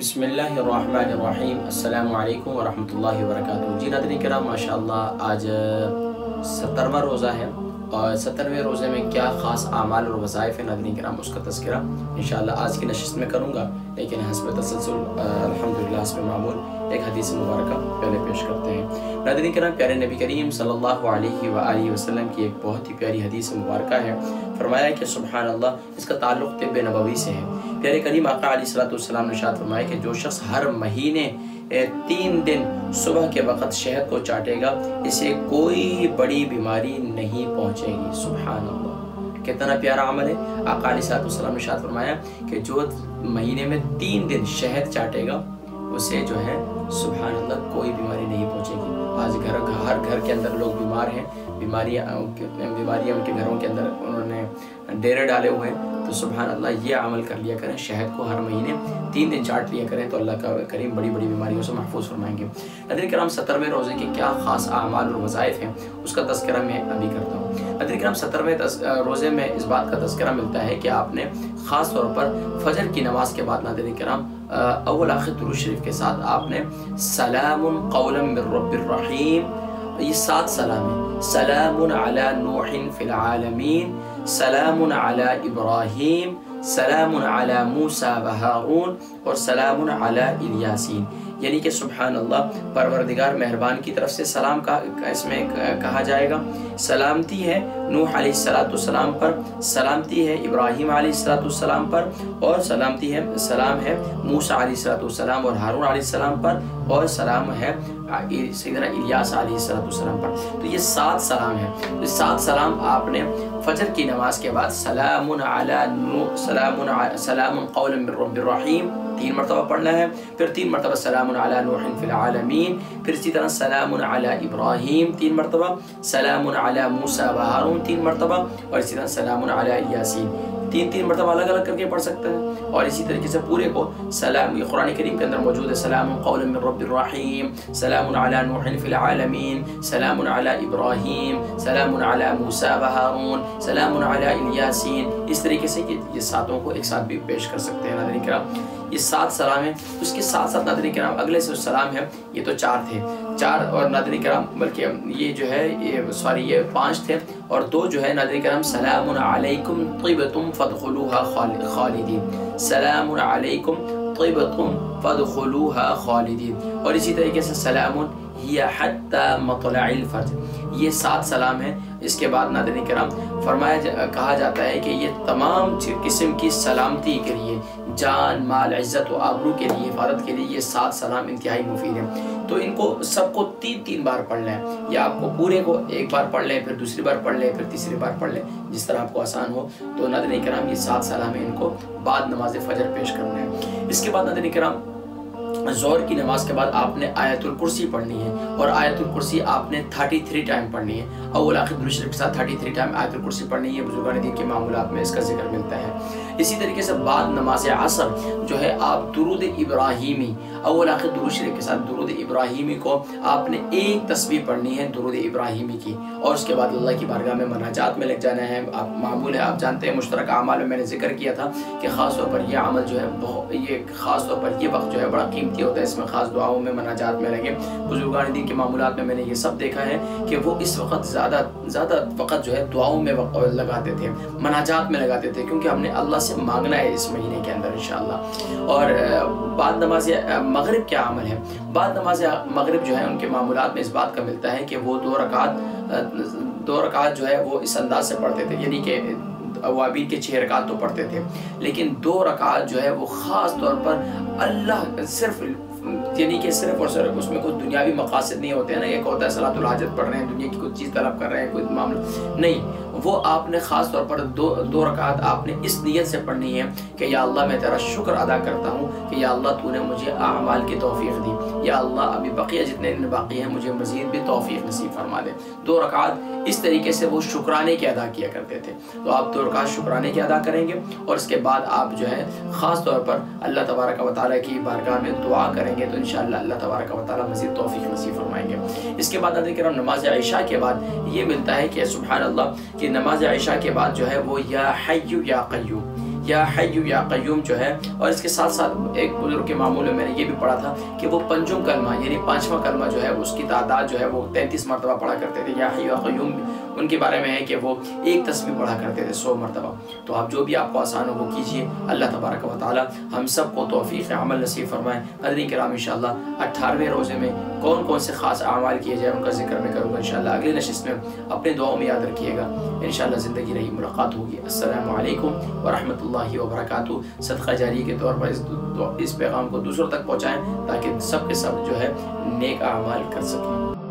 بسم اللہ الرحمن الرحیم۔ السلام علیکم ورحمۃ اللہ وبرکاتہ۔ جی ناظرین کرام، ماشاءاللہ آج 70واں روزہ ہے اور 70ویں روزے میں کیا خاص اعمال اور وظائف ہیں ناظرین کرام، اس کا تذکرہ انشاءاللہ آج کی نشست میں کروں گا، لیکن حسب تسلسل الحمدللہ حسب معمول ایک حدیث مبارکہ پہلے پیش کرتے ہیں۔ ناظرین کرام، پیارے نبی کریم صلی اللہ علیہ وآلہ وسلم کی ایک بہت ہی پیاری حدیث مبارکہ ہے۔ فرمایا کہ سبحان اللہ، اس کا تعلق طب نبوی سے ہے۔ پیارے کریم آقا علیہ السلام نے ارشاد فرمایا کہ جو شخص ہر مہینے 3 دن صبح کے وقت شہد کو چاٹے گا، اسے کوئی بڑی بیماری نہیں پہنچے گی۔ سبحان اللہ، کتنا پیارا عمل ہے۔ آقا علیہ السلام نے ارشاد فرمایا کہ جو مہینے میں 3 دن شہد چاٹے گا، اسے جو ہے سبحان اللہ کوئی بیماری نہیں پہنچے گی۔ آج ہر گھر کے اندر لوگ بیمار ہیں، بیماریاں ان کے گھروں کے اندر انہوں نے ڈیرے ڈالے ہوئے ہیں، تو سبحان اللہ یہ عمل کر لیا کریں، شہد کو ہر مہینے 3 دن چاٹ لیا کریں تو اللہ کا کریم بڑی بڑی بیماریوں سے محفوظ فرمائیں گے۔ ناظرین کرام، 70ویں روزے کے کیا خاص اعمال اور وظائف ہیں، اس کا تذکرہ میں ابھی کرتا ہوں۔ ناظرین کرام، 70ویں روزے میں اس بات کا تذکرہ ملتا ہے کہ آپ نے خاص طور پر فجر کی نماز کے بعد ناظرین کرام اول آخر درود شریف کے ساتھ آپ نے سلام قولا من رب الرحیم، یہ 7 سلام ہیں۔ سلام علی نوح فی العالمین، سلام علی ابراہیم، سلام علی موسیٰ و ہارون، اور سلام علی الیاسین، یعنی کہ سبحان اللہ، پروردگار مہربان کی طرف سے سلام کا اس میں کہا جائے گا۔ سلامتی ہے نوح علیہ السلام پر، سلامتی ہے ابراہیم علیہ السلام پر، اور سلام ہے موسیٰ علیہ السلام اور ہارون علیہ السلام پر، اور سلام ہے سیدنا الیاس علیہ السلام پر۔ تو یہ 7 سلام ہیں۔ یہ 7 سلام آپ نے فجر کی نماز کے بعد سلام قولا من رب الرحیم 3 مرتبہ پڑھنا ہے، پھر 3 مرتبہ سلام علی نوح فی العالمین، پھر اسی طرح سلام علی ابراہیم 3 مرتبہ، سلام علی موسیٰ و ہارون 3 مرتبہ، اور اسی طرح سلام علی الیاسین 3 مرتبہ الگ الگ کر کے پڑھ سکتے ہیں۔ اور اسی طریقے سے پورے کو سلام، یہ قرآن کریم کے اندر موجود ہے، سلام قولا من رب الرحیم، سلام علی نوح فی العالمین، سلام علی ابراہیم، سلام علی موسیٰ و ہارون، سلام علی الیاسین، اس طریقے سے یہ 7 کو ایک ساتھ بھی پیش کر سکتے ہیں۔ ناظرین کرام، یہ 7 سلام ہیں۔ اس کے ساتھ ساتھ ناظرین کرام اگلے سے سلام ہے، یہ تو 4 تھے، 4 اور ناظرین کرام بلکہ یہ جو ہے یہ 5 تھے، اور 2 جو ہے ناظرین کرام سلام علیکم طیبتم فادخلوها خالدین، سلام علیکم طیبتم فادخلوها خالدین، اور اسی طریقے سے سلام ہی حتی مطلع الفجر، یہ 7 سلام ہیں۔ اس کے بعد ناظرین کرام کہا جاتا ہے کہ یہ تمام قسم کی سلامتی کے لیے، جان مال عزت و آبرو کے لیے، حفاظت کے لیے یہ 7 سلام انتہائی مفید ہیں۔ تو ان کو سب کو 3 بار پڑھ لیں، یا آپ کو پورے کو ایک بار پڑھ لیں، پھر دوسری بار پڑھ لیں، پھر تیسری بار پڑھ لیں، جس طرح آپ کو آسان ہو۔ تو ناظرین کرام یہ 7 سلام ہیں، ان کو بعد نماز فجر پیش کرنا ہے۔ اس کے بعد ناظرین کرام ظہر کی نماز کے بعد آپ نے آیت الکرسی پڑھنی ہے، اور آیت الکرسی آپ نے 33 ٹائم پڑھنی ہے۔ اول آخر درود شریف کے ساتھ 33 ٹائم آیت الکرسی پڑھنی ہے۔ بزرگان دین کے معمولات میں اس کا ذکر ملتا ہے۔ اسی طریقے سے بعد نماز عصر جو ہے آپ درود ابراہیمی، اول آخر درود شریف کے ساتھ درود ابراہیمی کو آپ نے ایک تسبیح پڑھنی ہے درود ابراہیمی کی، اور اس کے بعد اللہ کی بارگاہ میں مناجات میں لگ جانا ہے۔ آپ معمول ہے، آپ جانتے ہیں مشترکہ اعمال میں نے ذکر کیا تھا کہ خاص طور پر یہ عمل جو ہے خاص طور پر یہ وقت جو ہے بڑا قیمتی ہوتا ہے، اس میں خاص دعاؤں میں مناجات میں لگے۔ بزرگان دین کے معمولات میں نے یہ سب دیکھا ہے کہ وہ اس وقت زیادہ وقت جو ہے دعاؤں میں لگاتے تھے، مناجات میں لگاتے تھے، کیونکہ ہم نے اللہ سے مانگنا ہے اس مہینے کے اندر انشاءاللہ۔ اور بعد نماز مغرب کیا عمل ہے؟ بعد نماز مغرب جو ہے ان کے معمولات میں اس بات کا ملتا ہے کہ وہ 2 رکعت جو ہے وہ اس انداز سے پڑھتے تھے، یعنی کہ اوابین کے 6 رکعت تو پڑھتے تھے، لیکن 2 رکعت جو ہے وہ خاص طور پر اللہ صرف، یعنی کہ صرف اور صرف اس میں کوئی دنیاوی مقاصد نہیں ہوتے ہیں نا، ایک ہوتا ہے صلاۃ الحاجت پڑھ رہے ہیں، دنیا کی کوئی چیز طلب کر رہے ہیں، کوئی معاملہ نہیں، وہ آپ نے خاص طور پر 2 رکعت آپ نے اس نیت سے پڑھنی ہے کہ یا اللہ میں تیرا شکر ادا کرتا ہوں کہ یا اللہ تو نے مجھے اعمال کی توفیق دی، یا اللہ ابھی بقیہ جتنے دن باقی ہیں مجھے مزید بھی توفیق نصیب فرما دے۔ 2 رکعت اس طریقے سے وہ شکرانے کے ادا کیا کرتے تھے، تو آپ 2 رکعت شکرانے کے ادا کریں گے، اور اس کے بعد آپ جو ہے خاص طور پر اللہ تبارک و تعالیٰ کی بارگاہ میں دعا کریں گے، تو انشاءاللہ اللہ تبارک و تعالیٰ مزید توفیق نصیب فرمائیں گے۔ اس کے بعد ناظرین نماز عشاء کے بعد یہ ملتا ہے کہ سبحان اللہ کہ نماز عشاء کے بعد جو ہے وہ یا حی یا قیوم، یا حی یا قیوم جو ہے، اور اس کے ساتھ ساتھ ایک بزرگ کے معمول میں نے یہ بھی پڑھا تھا کہ وہ پنجم کلمہ یعنی 5واں کلمہ جو ہے اس کی تعداد جو ہے وہ 33 مرتبہ پڑھا کرتے تھے۔ یا حی یا قیوم ان کے بارے میں ہے کہ وہ ایک تسبیح پڑھا کرتے تھے 100 مرتبہ۔ تو آپ جو بھی آپ کو آسان ہو وہ کیجئے، اللہ تبارک و تعالی ہم سب کو توفیق عمل نصیب فرمائے۔ حاضرین کرام انشاءاللہ 18ویں روزے میں کون کون سے خاص اعمال کیے جائیں ان کا ذکر میں کروں گا انشاءاللہ اگلی نشست میں، اپنے دعاؤں میں یاد رکھیے گا، انشاءاللہ زندگی رہی ملاقات ہوگی۔ السلام علیکم ورحمۃ اللہ وبرکاتہ۔ صدقہ جاریہ کے طور پر اس پیغام کو دوسروں تک پہنچائیں تاکہ سب کے سب جو ہے نیک اعمال کر سکیں۔